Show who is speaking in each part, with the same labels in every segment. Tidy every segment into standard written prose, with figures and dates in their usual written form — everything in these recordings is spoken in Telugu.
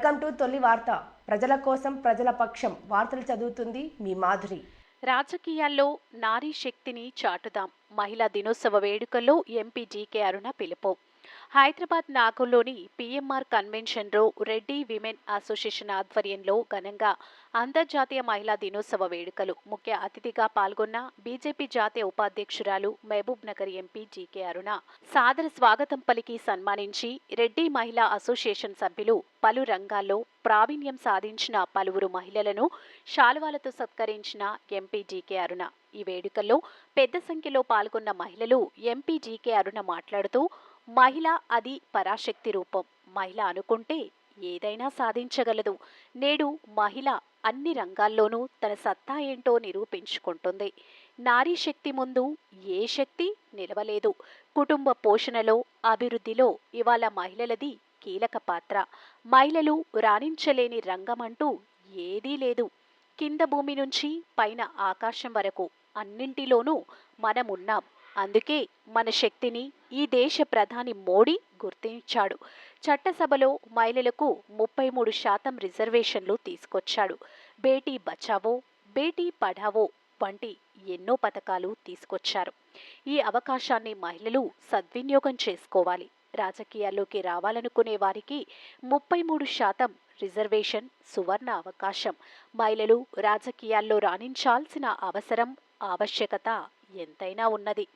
Speaker 1: వెల్కమ్ టు తొలి వార్త. ప్రజల కోసం ప్రజల పక్షం వార్తలు చదువుతుంది మీ మాధురి.
Speaker 2: రాజకీయాల్లో నారీ శక్తిని చాటుదాం. మహిళా దినోత్సవ వేడుకల్లో ఎంపీ జీకే అరుణ పిలుపు. హైదరాబాద్ నాగూర్లోని పీఎంఆర్ కన్వెన్షన్లో రెడ్డి విమెన్ అసోసియేషన్ ఆధ్వర్యంలో ఘనంగా అంతర్జాతీయ మహిళా దినోత్సవ వేడుకలు. ముఖ్య అతిథిగా పాల్గొన్న బీజేపీ జాతీయ ఉపాధ్యక్షురాలు మహబూబ్ నగర్ ఎంపీ జీకే అరుణ సాదర స్వాగతం పలికి సన్మానించి రెడ్డి మహిళా అసోసియేషన్ సభ్యులు పలు రంగాల్లో ప్రావీణ్యం సాధించిన పలువురు మహిళలను శాలువాలతో సత్కరించిన ఎంపీ జీకే అరుణ. ఈ వేడుకల్లో పెద్ద సంఖ్యలో పాల్గొన్న మహిళలు ఎంపీ జీకే అరుణ మాట్లాడుతూ, మహిళ అది పరాశక్తి రూపం. మహిళ అనుకుంటే ఏదైనా సాధించగలదు. నేడు మహిళ అన్ని రంగాల్లోనూ తన సత్తా ఏంటో నిరూపించుకుంటుంది. నారీ శక్తి ముందు ఏ శక్తి నిలవలేదు. కుటుంబ పోషణలో, అభివృద్ధిలో ఇవాళ మహిళలది కీలక పాత్ర. మహిళలు రాణించలేని రంగమంటూ ఏదీ లేదు. కింద భూమి నుంచి పైన ఆకాశం వరకు అన్నింటిలోనూ మనమున్నాం. అందుకే మన శక్తిని ఈ దేశ ప్రధాని మోడీ గుర్తించాడు. చట్టసభలో మహిళలకు 33% రిజర్వేషన్లు తీసుకొచ్చాడు. బేటీ బచావో, బేటీ పఢావో వంటి ఎన్నో పథకాలు తీసుకొచ్చారు. ఈ అవకాశాన్ని మహిళలు సద్వినియోగం చేసుకోవాలి. రాజకీయాల్లోకి రావాలనుకునే వారికి 33% రిజర్వేషన్ సువర్ణ అవకాశం. మహిళలు రాజకీయాల్లో రాణించాల్సిన అవసరం, ఆవశ్యకత ఎంతైనా ఉన్నది.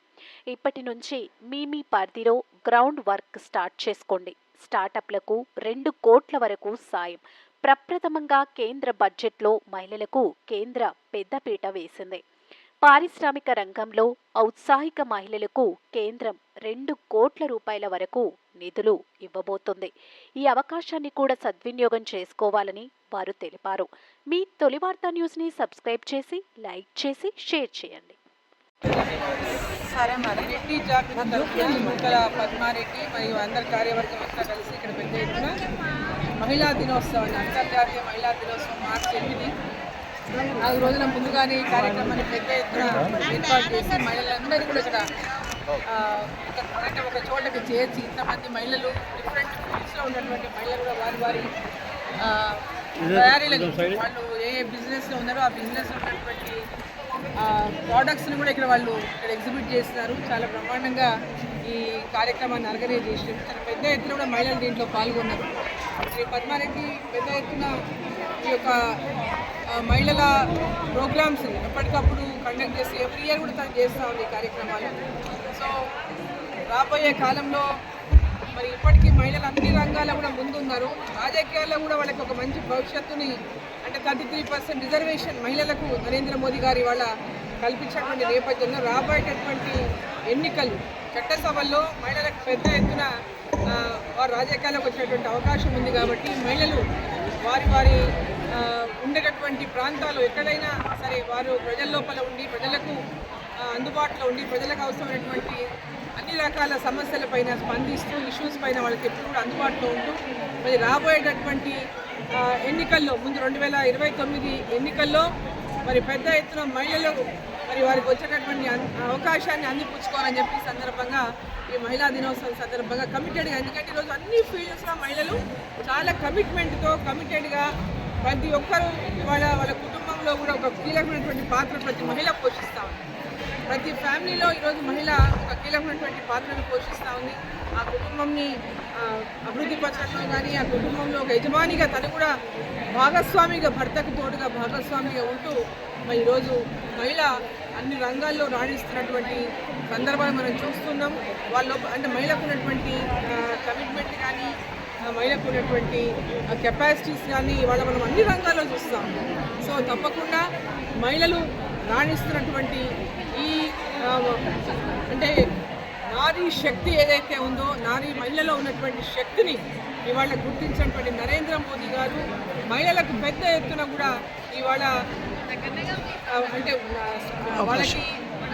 Speaker 2: ఇప్పటి నుంచి మీ పరిధిలో గ్రౌండ్ వర్క్ స్టార్ట్ చేసుకోండి. స్టార్టప్లకు 2 కోట్ల వరకు సాయం. ప్రప్రథమంగా కేంద్ర బడ్జెట్లో మహిళలకు కేంద్ర పెద్దపీట వేసింది. పారిశ్రామిక రంగంలో ఔత్సాహిక మహిళలకు కేంద్రం 2 కోట్ల రూపాయల వరకు నిధులు ఇవ్వబోతుంది. ఈ అవకాశాన్ని కూడా సద్వినియోగం చేసుకోవాలని వారు తెలిపారు. మీ తొలి వార్తా న్యూస్ని సబ్స్క్రైబ్ చేసి, లైక్ చేసి, షేర్ చేయండి.
Speaker 3: సరే మరి రెడ్డి జాబితా తరఫున మంగళ పద్మారెడ్డి మరియు అందరి కార్యవర్గం అంతా కలిసి ఇక్కడ పెద్ద ఎత్తున మహిళా దినోత్సవాన్ని, అంతర్జాతీయ మహిళా దినోత్సవం మార్చి 8 4 రోజుల ముందుగానే ఈ కార్యక్రమాన్ని పెద్ద ఎత్తున ఏర్పాటు చేసి మహిళలందరూ కూడా ఇక్కడ అంటే ఒక చోటకి చేర్చి ఇంతమంది మహిళలు డిఫరెంట్ ఫీల్డ్స్లో ఉన్నటువంటి మహిళలు కూడా వారి తయారీలను వాళ్ళు ఏ బిజినెస్లో ఉన్నారో ఆ బిజినెస్లో ఉన్నటువంటి ప్రోడక్ట్స్ని కూడా ఇక్కడ వాళ్ళు ఇక్కడ ఎగ్జిబిట్ చేస్తున్నారు. చాలా బ్రహ్మాండంగా ఈ కార్యక్రమాన్ని ఆర్గనైజ్ చేసినారు. చాలా పెద్ద ఎత్తున కూడా మహిళలు దీంట్లో పాల్గొన్నారు. శ్రీ పద్మారెడ్డి పెద్ద ఎత్తున ఈ యొక్క మహిళల ప్రోగ్రామ్స్ ఎప్పటికప్పుడు కండక్ట్ చేసి ఎవ్రీ ఇయర్ కూడా తను చేస్తూ ఉంది ఈ కార్యక్రమాలు. సో రాబోయే కాలంలో మరి ఇప్పటికీ మహిళలు అన్ని రంగాల్లో కూడా ముందున్నారు. రాజకీయాల్లో కూడా వాళ్ళకి ఒక మంచి భవిష్యత్తుని అంటే 33% రిజర్వేషన్ మహిళలకు నరేంద్ర మోదీ గారు ఇవాళ కల్పించినటువంటి నేపథ్యంలో రాబోయేటటువంటి ఎన్నికలు చట్టసభల్లో మహిళలకు పెద్ద ఎత్తున వారు రాజకీయాల్లోకి వచ్చేటువంటి అవకాశం ఉంది. కాబట్టి మహిళలు వారి ఉండేటటువంటి ప్రాంతాలు ఎక్కడైనా సరే వారు ప్రజల లోపల ఉండి ప్రజలకు అందుబాటులో ఉండి ప్రజలకు అవసరమైనటువంటి అన్ని రకాల సమస్యలపైన స్పందిస్తూ ఇష్యూస్ పైన వాళ్ళకి ఎప్పుడు కూడా అందుబాటులో ఉంటూ మరి రాబోయేటటువంటి ఎన్నికల్లో ముందు 2029 ఎన్నికల్లో మరి పెద్ద ఎత్తున మహిళలు మరి వారికి వచ్చేటటువంటి అవకాశాన్ని అందిపుచ్చుకోవాలని చెప్పి సందర్భంగా ఈ మహిళా దినోత్సవం సందర్భంగా కమిటెడ్గా, ఎందుకంటే ఈరోజు అన్ని ఫీల్డ్స్లో మహిళలు చాలా కమిటెడ్గా ప్రతి ఒక్కరూ వాళ్ళ కుటుంబంలో కూడా ఒక కీలకమైనటువంటి పాత్ర ప్రతి మహిళ పోషిస్తూ ఉంది. ప్రతి ఫ్యామిలీలో ఈరోజు మహిళ ఒక కీలకమైనటువంటి పాత్రను పోషిస్తూ ఉంది. ఆ కుటుంబంని అభివృద్ధి పరచడంలో కానీ ఆ కుటుంబంలో ఒక యజమానిగా తను కూడా భాగస్వామిగా, భర్తకు తోడుగా భాగస్వామిగా ఉంటూ మరి ఈరోజు మహిళ అన్ని రంగాల్లో రాణిస్తున్నటువంటి సందర్భాలు మనం చూస్తున్నాం. వాళ్ళు అంటే మహిళకు ఉన్నటువంటి కమిట్మెంట్ కానీ మహిళకు ఉన్నటువంటి కెపాసిటీస్ కానీ ఇవాళ మనం అన్ని రంగాల్లో చూస్తాం. సో తప్పకుండా మహిళలు రాణిస్తున్నటువంటి ఈ అంటే నారీ శక్తి ఏదైతే ఉందో, మహిళలో ఉన్నటువంటి శక్తిని ఇవాళ గుర్తించినటువంటి నరేంద్ర మోదీ గారు మహిళలకు పెద్ద ఎత్తున కూడా ఇవాళ అంటే వాళ్ళకి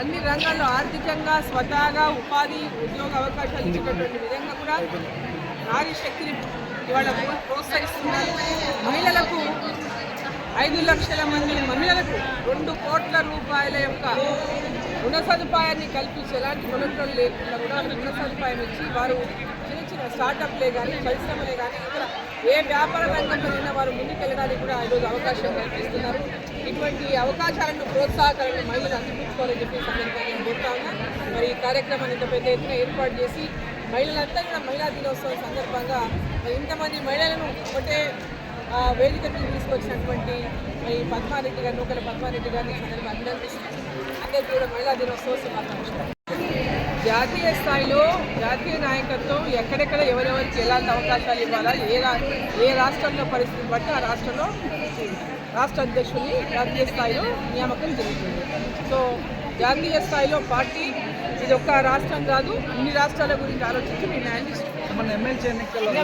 Speaker 3: అన్ని రంగాల్లో ఆర్థికంగా స్వతహాగా ఉపాధి ఉద్యోగ అవకాశాలు ఇచ్చేటటువంటి విధంగా కూడా నారీ శక్తిని ఇవాళ ప్రోత్సహిస్తున్నారు. మహిళలకు 5 లక్షల మంది మహిళలకు 2 కోట్ల రూపాయల యొక్క రుణ సదుపాయాన్ని కల్పించి ఎలాంటి కొలతలు లేకుండా కూడా రుణ సదుపాయం ఇచ్చి వారు చిన్న చిన్న స్టార్టప్లే కానీ పరిశ్రమలే కానీ ఇతర ఏ వ్యాపార రంగంలో అయినా వారు ముందుకెళ్ళడానికి కూడా ఈరోజు అవకాశం కల్పిస్తున్నారు. ఇటువంటి అవకాశాలను ప్రోత్సాహకాలను మహిళలు అందిపుచ్చుకోవాలని చెప్పి సందర్భంగా నేను కోరుతా ఉన్నా. మరి ఈ కార్యక్రమాన్ని ఇంత పెద్ద ఎత్తున ఏర్పాటు చేసి మహిళలంతా కూడా మహిళా దినోత్సవం సందర్భంగా మరి ఇంతమంది మహిళలను ఒకటే వేదికకు తీసుకొచ్చినటువంటి మరి పద్మారెడ్డి గారు, నూకల పద్మారెడ్డి గారిని సందర్భంగా అభినందిస్తున్నాను. అందరికీ కూడా మహిళా దినోత్సవ శుభాకాంక్షలు. జాతీయ స్థాయిలో జాతీయ నాయకత్వం ఎక్కడెక్కడ ఎవరెవరికి ఎలాంటి అవకాశాలు ఇవ్వాలా, ఏ రాష్ట్రంలో పరిస్థితి బట్టి ఆ రాష్ట్రంలో రాష్ట్ర అధ్యక్షుని జాతీయ స్థాయిలో నియామకం జరుగుతుంది. సో జాతీయ స్థాయిలో పార్టీ ఇది ఒక్క రాష్ట్రం కాదు, అన్ని రాష్ట్రాల గురించి ఆలోచించి మీ న్యాయం
Speaker 4: మన ఎమ్మెల్సీ ఎన్నికల్లో